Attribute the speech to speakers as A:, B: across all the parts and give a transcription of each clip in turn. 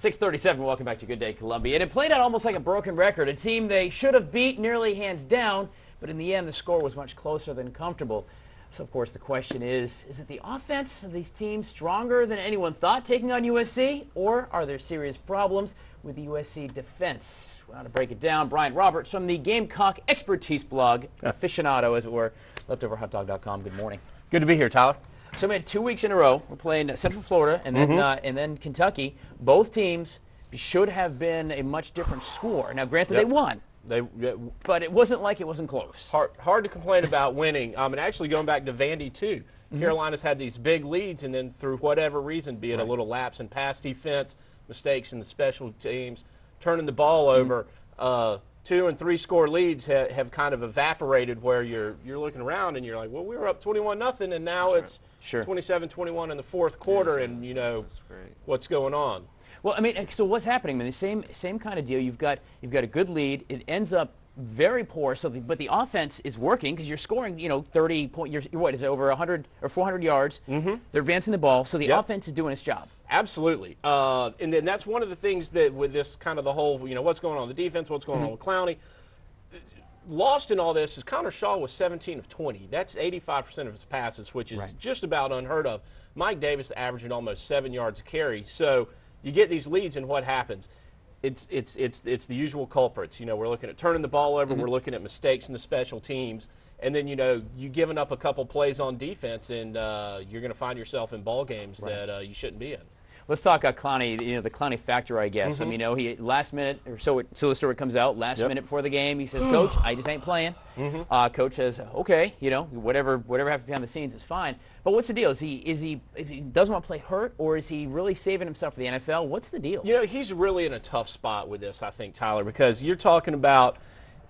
A: 6:37, welcome back to Good Day Columbia. And it played out almost like a broken record. A team they should have beat nearly hands down, but in the end the score was much closer than comfortable. So of course the question is it the offense of these teams stronger than anyone thought taking on USC, or are there serious problems with the USC defense? Well, to break it down, Bryant Roberts from the Gamecock expertise blog, aficionado as it were, leftoverhotdog.com. Good morning.
B: Good to be here, Tyler.
A: So, man, 2 weeks in a row, we're playing Central Florida and then Kentucky. Both teams should have been a much different score. Now, granted, they won. But it wasn't like it wasn't close.
B: Hard to complain about winning. And actually going back to Vandy, too. Carolina's had these big leads, and then through whatever reason, be it a little lapse in pass defense, mistakes in the special teams, turning the ball over, 2 and 3 score leads have kind of evaporated, where you're looking around and you're like, well, we were up 21-0, and now it's 27-21 in the fourth quarter, and you know what's going on.
A: Well, I mean, so what's happening? I mean, the same kind of deal. You've got a good lead. It ends up very poor. So, but the offense is working because you're scoring, 30 points. You're what is it, over 100 or 400 yards? They're advancing the ball, so the offense is doing its job.
B: Absolutely, and then that's one of the things that with this kind of the whole, what's going on with the defense, what's going on with Clowney. Lost in all this is Connor Shaw was 17 of 20. That's 85% of his passes, which is just about unheard of. Mike Davis averaging almost 7 yards a carry. So you get these leads, and what happens? It's the usual culprits. We're looking at turning the ball over. We're looking at mistakes in the special teams. And then, you giving up a couple plays on defense, and you're going to find yourself in ball games that you shouldn't be in.
A: Let's talk about Clowney, the Clowney factor, I guess. I mean, he last minute, or so the story comes out, last minute before the game, he says, Coach, I just ain't playing. Coach says, okay, whatever has to be behind the scenes is fine. But what's the deal? Is he if he doesn't want to play hurt, or is he really saving himself for the NFL? What's the deal?
B: He's really in a tough spot with this, I think, Tyler, because you're talking about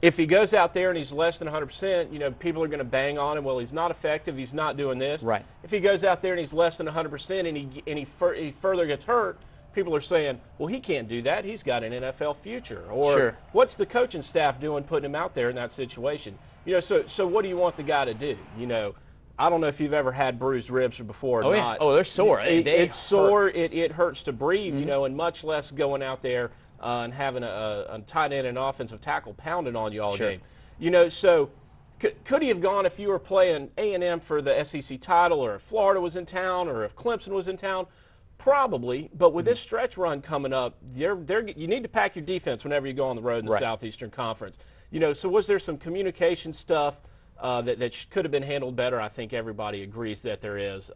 B: if he goes out there and he's less than 100%, people are going to bang on him. Well, he's not effective. He's not doing this.
A: Right.
B: If he goes out there and he's less than 100% and he further gets hurt, people are saying, well, he can't do that. He's got an NFL future. Or what's the coaching staff doing putting him out there in that situation? So what do you want the guy to do? I don't know if you've ever had bruised ribs before or not.
A: Oh, they're sore.
B: It's sore. It hurts to breathe, and much less going out there and having a tight end and offensive tackle pounding on you all game. So could he have gone if you were playing A&M for the SEC title, or if Florida was in town, or if Clemson was in town? Probably. But with this stretch run coming up, you need to pack your defense whenever you go on the road in the Southeastern Conference. So was there some communication stuff that could have been handled better? I think everybody agrees that there is.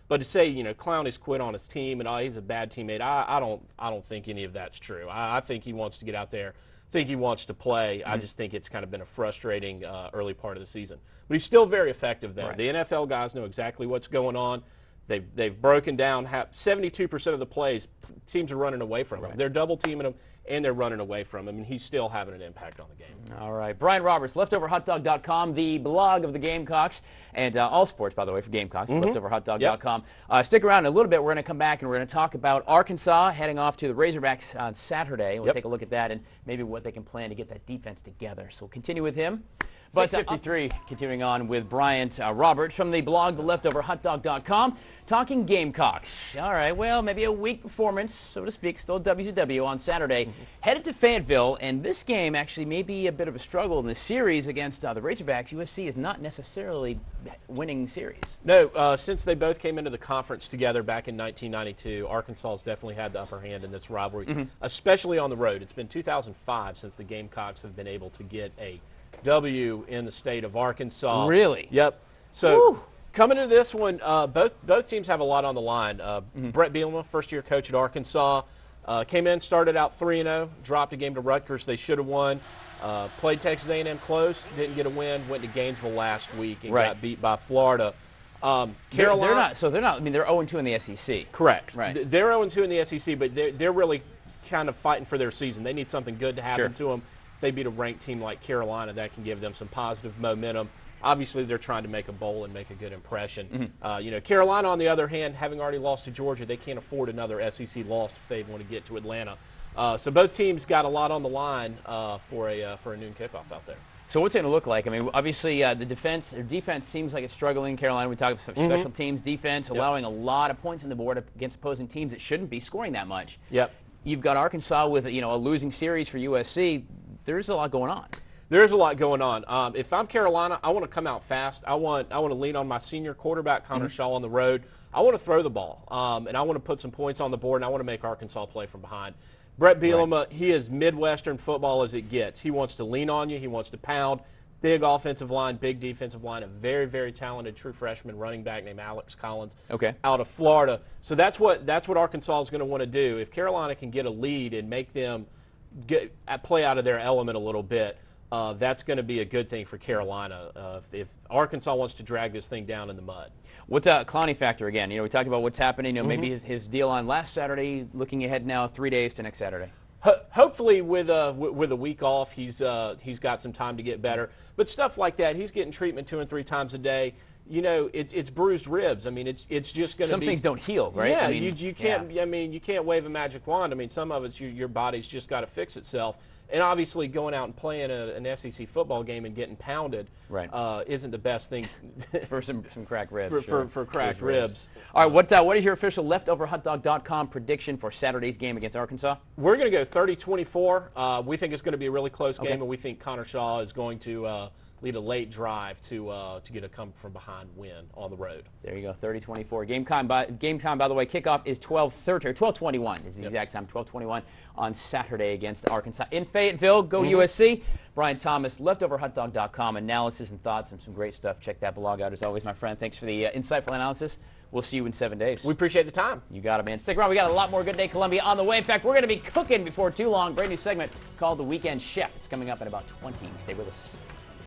B: But to say, Clowney's quit on his team and he's a bad teammate, I don't think any of that's true. I think he wants to get out there. I think he wants to play. I just think it's kind of been a frustrating early part of the season. But he's still very effective there. The NFL guys know exactly what's going on. They've broken down 72% of the plays teams are running away from him. They're double teaming him, and they're running away from him, and he's still having an impact on the game.
A: All right. Bryant Roberts, leftoverhotdog.com, the blog of the Gamecocks, and all sports, by the way, for Gamecocks, leftoverhotdog.com. Stick around in a little bit. We're going to come back, and we're going to talk about Arkansas heading off to the Razorbacks on Saturday. We'll take a look at that and maybe what they can plan to get that defense together. So we'll continue with him. But 6:53, continuing on with Bryant Roberts from the blog, theleftoverhotdog.com, talking Gamecocks. All right, well, maybe a weak performance, so to speak, still WCW on Saturday. Headed to Fayetteville, and this game actually may be a bit of a struggle in the series against the Razorbacks. USC is not necessarily winning series.
B: No, since they both came into the conference together back in 1992, Arkansas has definitely had the upper hand in this rivalry, especially on the road. It's been 2005 since the Gamecocks have been able to get a W in the state of Arkansas.
A: Really?
B: Yep. So coming into this one, both teams have a lot on the line. Brett Bielema, first-year coach at Arkansas, came in, started out 3-0, dropped a game to Rutgers they should have won. Played Texas A&M close, didn't get a win. Went to Gainesville last week and got beat by Florida.
A: Carolina. They're not. I mean, they're 0-2 in the SEC.
B: Correct.
A: Right.
B: They're 0-2 in the SEC, but they're really kind of fighting for their season. They need something good to happen to them. They beat a ranked team like Carolina, that can give them some positive momentum. Obviously, they're trying to make a bowl and make a good impression. Carolina, on the other hand, having already lost to Georgia, they can't afford another SEC loss if they want to get to Atlanta. So both teams got a lot on the line for a noon kickoff out there.
A: So what's it going to look like? I mean, obviously, their defense seems like it's struggling. Carolina, we talked about special teams defense, allowing a lot of points on the board against opposing teams that shouldn't be scoring that much. You've got Arkansas with, you know, a losing series for USC. There's a lot going on.
B: There's a lot going on. If I'm Carolina, I want to come out fast. I want to lean on my senior quarterback, Connor Shaw, on the road. I want to throw the ball, and I want to put some points on the board, and I want to make Arkansas play from behind. Brett Bielema, he is Midwestern football as it gets. He wants to lean on you. He wants to pound. Big offensive line, big defensive line, a very, very talented true freshman running back named Alex Collins out of Florida. So that's what Arkansas is going to want to do. If Carolina can get a lead and make them play out of their element a little bit, that's going to be a good thing for Carolina if Arkansas wants to drag this thing down in the mud.
A: What's Clowney factor again? You know, we talked about what's happening. You know, maybe his deal on last Saturday. Looking ahead now, 3 days to next Saturday.
B: Hopefully, with a week off, he's got some time to get better. But stuff like that, he's getting treatment 2 and 3 times a day. You know, it's bruised ribs. I mean, it's just going to be.
A: Some things don't heal, right?
B: Yeah,
A: I mean,
B: you can't. Yeah. I mean, you can't wave a magic wand. I mean, some of it's your body's just got to fix itself. And obviously, going out and playing an SEC football game and getting pounded isn't the best thing
A: for some cracked ribs.
B: For cracked ribs.
A: All right, what is your official leftoverhotdog.com prediction for Saturday's game against Arkansas?
B: We're going to go 30-24. We think it's going to be a really close game, and we think Connor Shaw is going to lead a late drive to get a come-from-behind win on the road.
A: There you go, 30-24. Game time, by the way, kickoff is 12:30 or 12:21 is the exact time, 12:21 on Saturday against Arkansas in Fayetteville. Go USC. Brian Thomas, leftoverhotdog.com, analysis and thoughts and some great stuff. Check that blog out as always, my friend. Thanks for the insightful analysis. We'll see you in 7 days.
B: We appreciate the time.
A: You got it, man. Stick around. We got a lot more Good Day Columbia on the way. In fact, we're going to be cooking before too long. Brand new segment called The Weekend Chef. It's coming up in about 20. Stay with us.